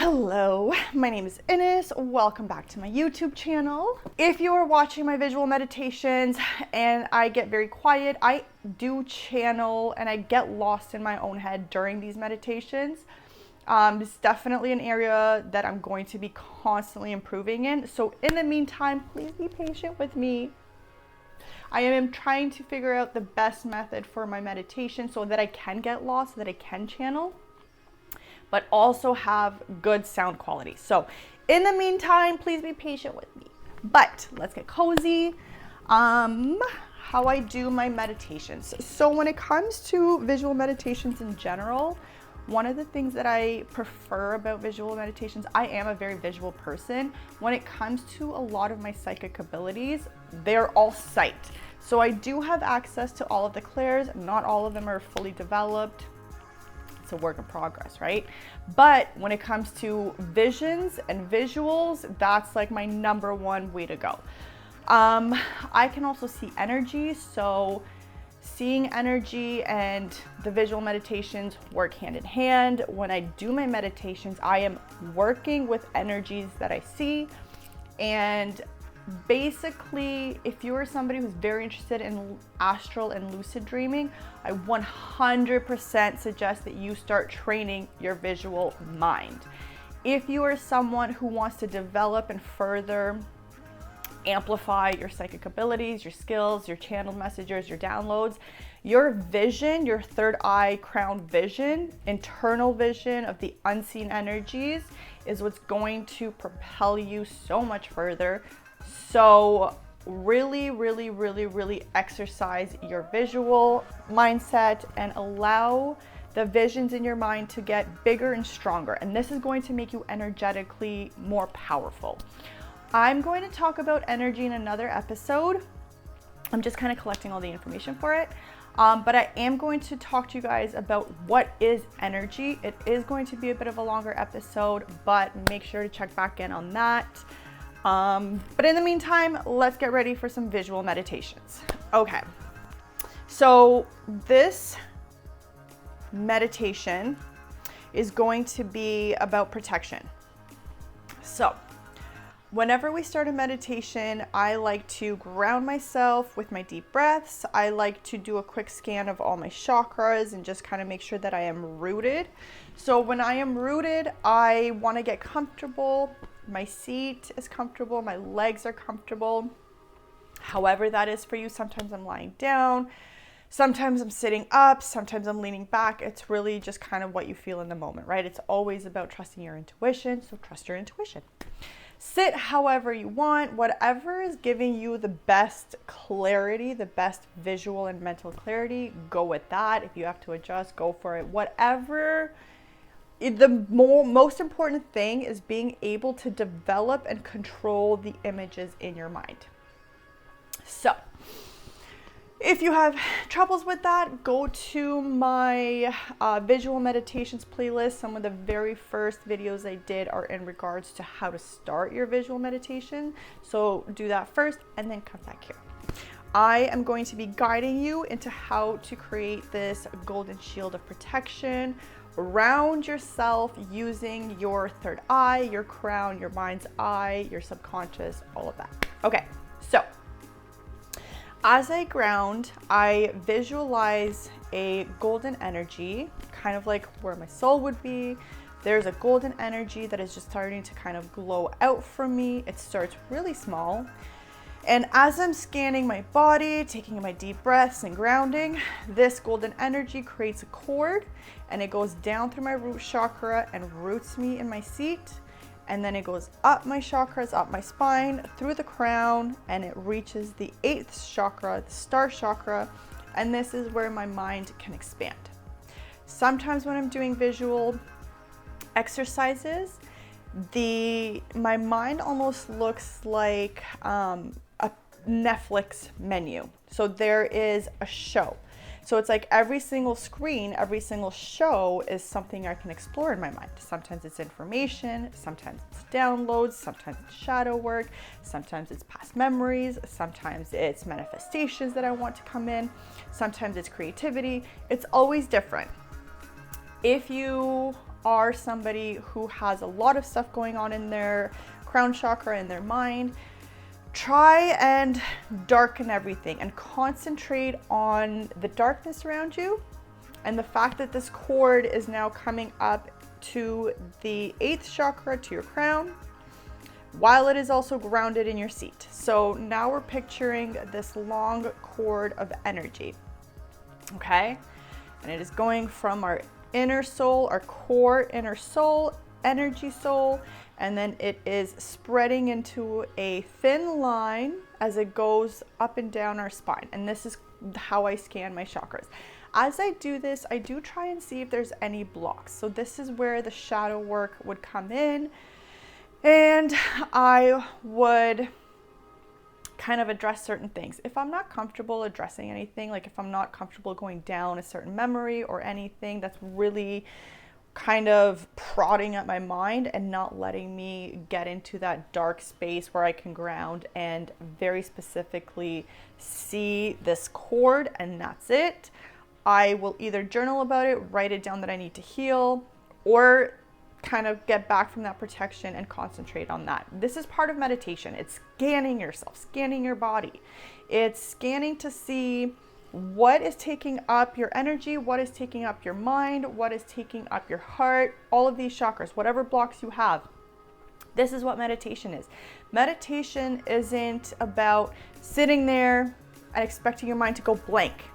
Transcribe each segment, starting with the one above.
Hello, my name is Ines. Welcome back to my YouTube channel. If you are watching my visual meditations and I get very quiet, I do channel and I get lost in my own head during these meditations. It's definitely an area that I'm going to be constantly improving in. So in the meantime, please be patient with me. I am trying to figure out the best method for my meditation so that I can get lost, so that I can channel, but also have good sound quality. So in the meantime, please be patient with me. But let's get cozy. How I do my meditations. So when it comes to visual meditations in general, one of the things that I prefer about visual meditations, I am a very visual person. When it comes to a lot of my psychic abilities, they're all sight. So I do have access to all of the clairs. Not all of them are fully developed. It's a work in progress, right? But when it comes to visions and visuals, that's like my number one way to go. I can also see energy, so seeing energy and the visual meditations work hand in hand. When I do my meditations, I am working with energies that I see. And basically, if you are somebody who's very interested in astral and lucid dreaming, I 100% suggest that you start training your visual mind. If you are someone who wants to develop and further amplify your psychic abilities, your skills, your channeled messages, your downloads, your vision, your third eye crown vision, internal vision of the unseen energies is what's going to propel you so much further. So really exercise your visual mindset and allow the visions in your mind to get bigger and stronger. And this is going to make you energetically more powerful. I'm going to talk about energy in another episode. I'm just kind of collecting all the information for it. But I am going to talk to you guys about what is energy. It is going to be a bit of a longer episode, but make sure to check back in on that. But in the meantime, let's get ready for some visual meditations. Okay, so this meditation is going to be about protection. So whenever we start a meditation, I like to ground myself with my deep breaths. I like to do a quick scan of all my chakras and just kind of make sure that I am rooted. So when I am rooted, I want to get comfortable. My seat is comfortable, my legs are comfortable. However that is for you. Sometimes I'm lying down, sometimes I'm sitting up, sometimes I'm leaning back. It's really just kind of what you feel in the moment, right? It's always about trusting your intuition, so trust your intuition. Sit however you want, whatever is giving you the best clarity, the best visual and mental clarity, go with that. If you have to adjust, go for it. Whatever. The most important thing is being able to develop and control the images in your mind. So if you have troubles with that, go to my visual meditations playlist. Some of the very first videos I did are in regards to how to start your visual meditation. So do that first and then come back here. I am going to be guiding you into how to create this golden shield of protection around yourself using your third eye, your crown, your mind's eye, your subconscious, all of that. Okay, so as I ground, I visualize a golden energy, kind of like where my soul would be. There's a golden energy that is just starting to kind of glow out from me. It starts really small. And as I'm scanning my body, taking my deep breaths and grounding, this golden energy creates a cord and it goes down through my root chakra and roots me in my seat. And then it goes up my chakras, up my spine, through the crown, and it reaches the 8th chakra, the star chakra. And this is where my mind can expand. Sometimes when I'm doing visual exercises, my mind almost looks like a Netflix menu. So there is a show. So it's like every single screen, every single show is something I can explore in my mind. Sometimes it's information, sometimes it's downloads, sometimes it's shadow work, sometimes it's past memories, sometimes it's manifestations that I want to come in, sometimes it's creativity. It's always different. If you are somebody who has a lot of stuff going on in their crown chakra, in their mind, try and darken everything and concentrate on the darkness around you and the fact that this cord is now coming up to the 8th chakra, to your crown, while it is also grounded in your seat. So now we're picturing this long cord of energy, okay? And it is going from our inner soul, our core inner soul, energy soul, and then it is spreading into a thin line as it goes up and down our spine. And this is how I scan my chakras. As I do this, I do try and see if there's any blocks. So this is where the shadow work would come in, and I would kind of address certain things. If I'm not comfortable addressing anything, like if I'm not comfortable going down a certain memory or anything that's really kind of prodding at my mind and not letting me get into that dark space where I can ground and very specifically see this cord and that's it, I will either journal about it, write it down that I need to heal, or kind of get back from that protection and concentrate on that. This is part of meditation. It's scanning yourself, scanning your body. It's scanning to see what is taking up your energy, what is taking up your mind, what is taking up your heart, all of these chakras, whatever blocks you have. This is what meditation is. Meditation isn't about sitting there and expecting your mind to go blank.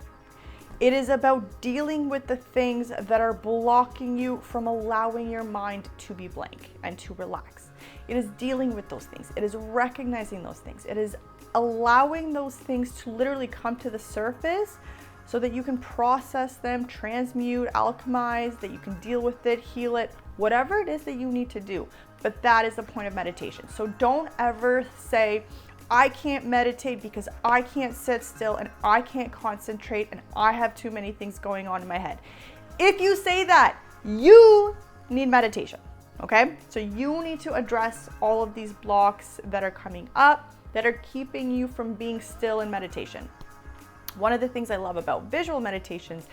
It is about dealing with the things that are blocking you from allowing your mind to be blank and to relax. It is dealing with those things. It is recognizing those things. It is allowing those things to literally come to the surface so that you can process them, transmute, alchemize, that you can deal with it, heal it, whatever it is that you need to do. But that is the point of meditation. So don't ever say, I can't meditate because I can't sit still and I can't concentrate and I have too many things going on in my head. If you say that, you need meditation, okay? So you need to address all of these blocks that are coming up that are keeping you from being still in meditation. One of the things I love about visual meditations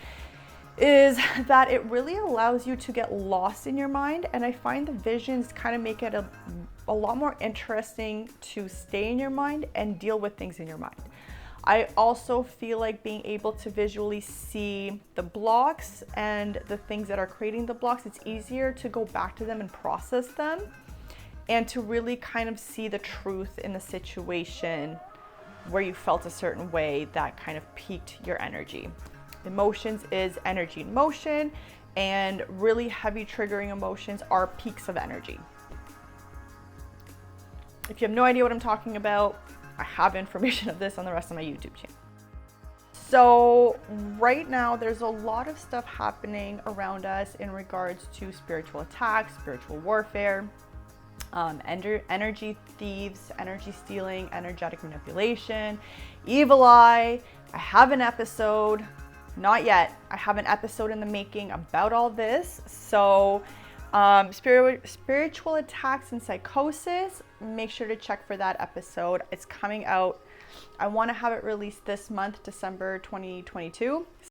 is that it really allows you to get lost in your mind, and I find the visions kind of make it a lot more interesting to stay in your mind and deal with things in your mind. I also feel like being able to visually see the blocks and the things that are creating the blocks, it's easier to go back to them and process them and to really kind of see the truth in the situation where you felt a certain way that kind of piqued your energy. Emotions is energy in motion, and really heavy triggering emotions are peaks of energy. If you have no idea what I'm talking about, I have information of this on the rest of my YouTube channel. So right now there's a lot of stuff happening around us in regards to spiritual attacks, spiritual warfare, energy thieves, energy stealing, energetic manipulation, evil eye. I have an episode, not yet, I have an episode in the making about all this. So spiritual attacks and psychosis, make sure to check for that episode. It's coming out. I want to have it released this month, December 2022.